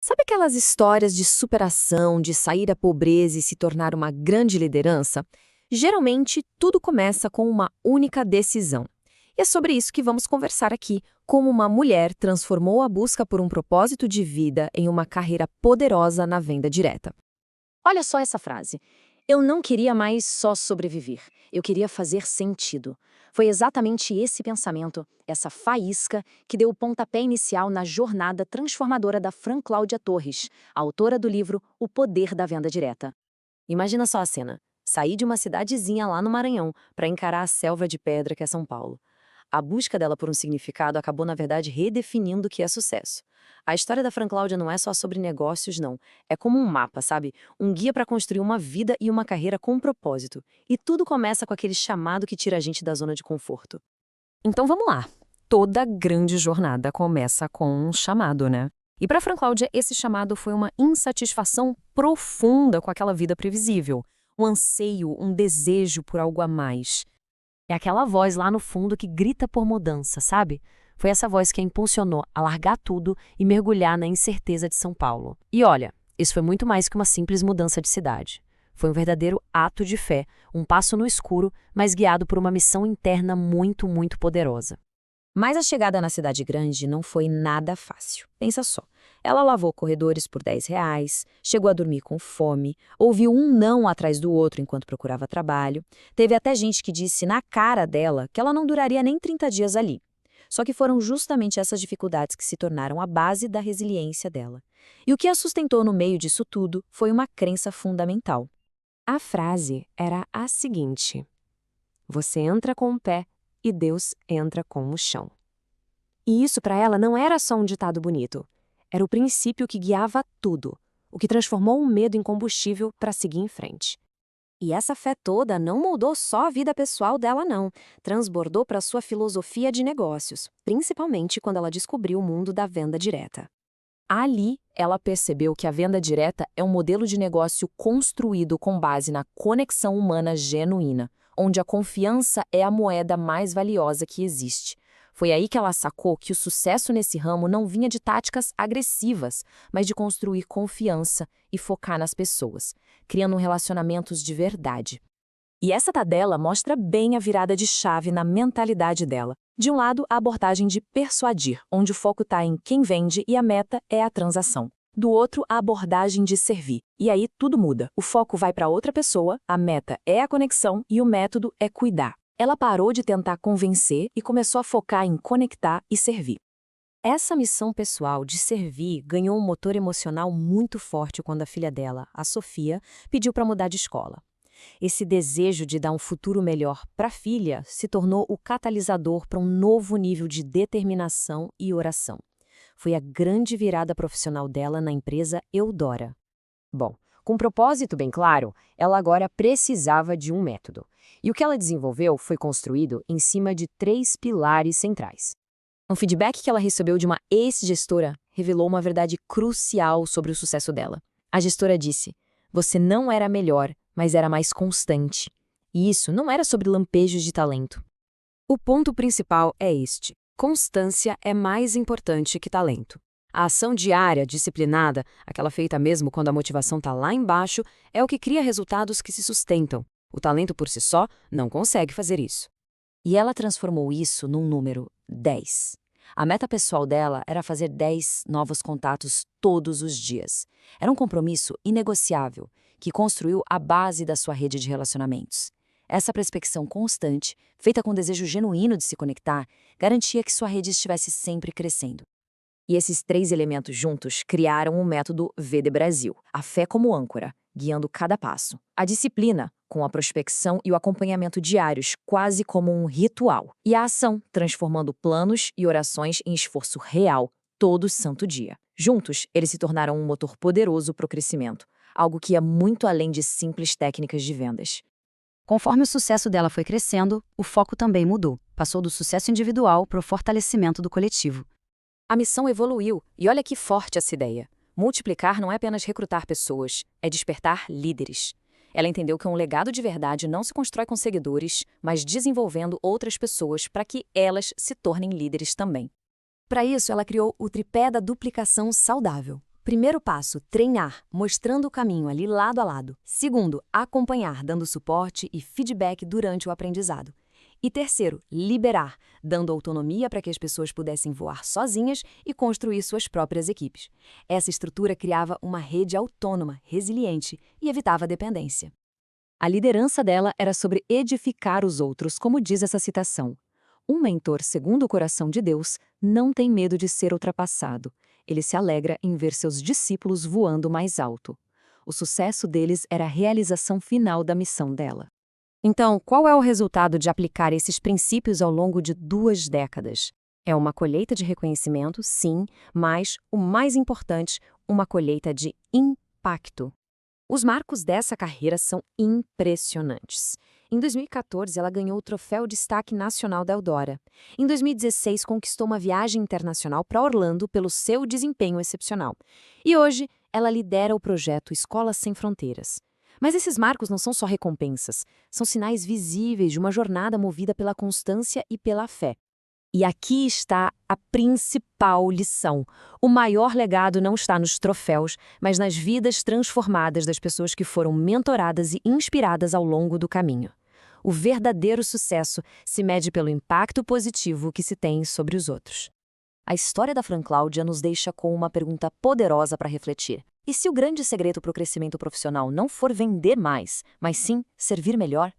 Sabe aquelas histórias de superação, de sair da pobreza e se tornar uma grande liderança? Geralmente, tudo começa com uma única decisão. E é sobre isso que vamos conversar aqui, como uma mulher transformou a busca por um propósito de vida em uma carreira poderosa na venda direta. Olha só essa frase. Eu não queria mais só sobreviver. Eu queria fazer sentido. Foi exatamente esse pensamento, essa faísca, que deu o pontapé inicial na jornada transformadora da Fran Cláudia Torres, autora do livro O Poder da Venda Direta. Imagina só a cena. Sair de uma cidadezinha lá no Maranhão para encarar a selva de pedra que é São Paulo. A busca dela por um significado acabou, na verdade, redefinindo o que é sucesso. A história da Fran Cláudia não é só sobre negócios, não. É como um mapa, sabe? Um guia para construir uma vida e uma carreira com um propósito. E tudo começa com aquele chamado que tira a gente da zona de conforto. Então vamos lá. Toda grande jornada começa com um chamado, né? E para Fran Cláudia, esse chamado foi uma insatisfação profunda com aquela vida previsível. Um anseio, um desejo por algo a mais. É aquela voz lá no fundo que grita por mudança, sabe? Foi essa voz que a impulsionou a largar tudo e mergulhar na incerteza de São Paulo. E olha, isso foi muito mais que uma simples mudança de cidade. Foi um verdadeiro ato de fé, um passo no escuro, mas guiado por uma missão interna muito, muito poderosa. Mas a chegada na cidade grande não foi nada fácil. Pensa só. Ela lavou corredores por R$ 10, chegou a dormir com fome, ouviu um não atrás do outro enquanto procurava trabalho. Teve até gente que disse na cara dela que ela não duraria nem 30 dias ali. Só que foram justamente essas dificuldades que se tornaram a base da resiliência dela. E o que a sustentou no meio disso tudo foi uma crença fundamental. A frase era a seguinte: você entra com o pé e Deus entra com o chão. E isso para ela não era só um ditado bonito. Era o princípio que guiava tudo, o que transformou o medo em combustível para seguir em frente. E essa fé toda não moldou só a vida pessoal dela, não. Transbordou para sua filosofia de negócios, principalmente quando ela descobriu o mundo da venda direta. Ali, ela percebeu que a venda direta é um modelo de negócio construído com base na conexão humana genuína, onde a confiança é a moeda mais valiosa que existe. Foi aí que ela sacou que o sucesso nesse ramo não vinha de táticas agressivas, mas de construir confiança e focar nas pessoas, criando relacionamentos de verdade. E essa tabela mostra bem a virada de chave na mentalidade dela. De um lado, a abordagem de persuadir, onde o foco está em quem vende e a meta é a transação. Do outro, a abordagem de servir. E aí tudo muda. O foco vai para outra pessoa, a meta é a conexão e o método é cuidar. Ela parou de tentar convencer e começou a focar em conectar e servir. Essa missão pessoal de servir ganhou um motor emocional muito forte quando a filha dela, a Sofia, pediu para mudar de escola. Esse desejo de dar um futuro melhor para a filha se tornou o catalisador para um novo nível de determinação e oração. Foi a grande virada profissional dela na empresa Eudora. Bom, com um propósito bem claro, ela agora precisava de um método. E o que ela desenvolveu foi construído em cima de 3 pilares centrais. Um feedback que ela recebeu de uma ex-gestora revelou uma verdade crucial sobre o sucesso dela. A gestora disse: você não era melhor, mas era mais constante. E isso não era sobre lampejos de talento. O ponto principal é este: constância é mais importante que talento. A ação diária, disciplinada, aquela feita mesmo quando a motivação está lá embaixo, é o que cria resultados que se sustentam. O talento por si só não consegue fazer isso. E ela transformou isso num número 10. A meta pessoal dela era fazer 10 novos contatos todos os dias. Era um compromisso inegociável, que construiu a base da sua rede de relacionamentos. Essa prospecção constante, feita com desejo genuíno de se conectar, garantia que sua rede estivesse sempre crescendo. E esses 3 elementos juntos criaram o método VD Brasil, a fé como âncora, guiando cada passo. A disciplina, com a prospecção e o acompanhamento diários, quase como um ritual. E a ação, transformando planos e orações em esforço real, todo santo dia. Juntos, eles se tornaram um motor poderoso para o crescimento, algo que ia muito além de simples técnicas de vendas. Conforme o sucesso dela foi crescendo, o foco também mudou. Passou do sucesso individual para o fortalecimento do coletivo. A missão evoluiu, e olha que forte essa ideia. Multiplicar não é apenas recrutar pessoas, é despertar líderes. Ela entendeu que um legado de verdade não se constrói com seguidores, mas desenvolvendo outras pessoas para que elas se tornem líderes também. Para isso, ela criou o tripé da duplicação saudável. Primeiro passo, treinar, mostrando o caminho ali lado a lado. Segundo, acompanhar, dando suporte e feedback durante o aprendizado. E terceiro, liberar, dando autonomia para que as pessoas pudessem voar sozinhas e construir suas próprias equipes. Essa estrutura criava uma rede autônoma, resiliente e evitava a dependência. A liderança dela era sobre edificar os outros, como diz essa citação. Um mentor segundo o coração de Deus não tem medo de ser ultrapassado. Ele se alegra em ver seus discípulos voando mais alto. O sucesso deles era a realização final da missão dela. Então, qual é o resultado de aplicar esses princípios ao longo de 2 décadas? É uma colheita de reconhecimento, sim, mas, o mais importante, uma colheita de impacto. Os marcos dessa carreira são impressionantes. Em 2014, ela ganhou o troféu Destaque Nacional da Eudora. Em 2016, conquistou uma viagem internacional para Orlando pelo seu desempenho excepcional. E hoje, ela lidera o projeto Escolas Sem Fronteiras. Mas esses marcos não são só recompensas, são sinais visíveis de uma jornada movida pela constância e pela fé. E aqui está a principal lição. O maior legado não está nos troféus, mas nas vidas transformadas das pessoas que foram mentoradas e inspiradas ao longo do caminho. O verdadeiro sucesso se mede pelo impacto positivo que se tem sobre os outros. A história da Fran Cláudia nos deixa com uma pergunta poderosa para refletir. E se o grande segredo para o crescimento profissional não for vender mais, mas sim servir melhor?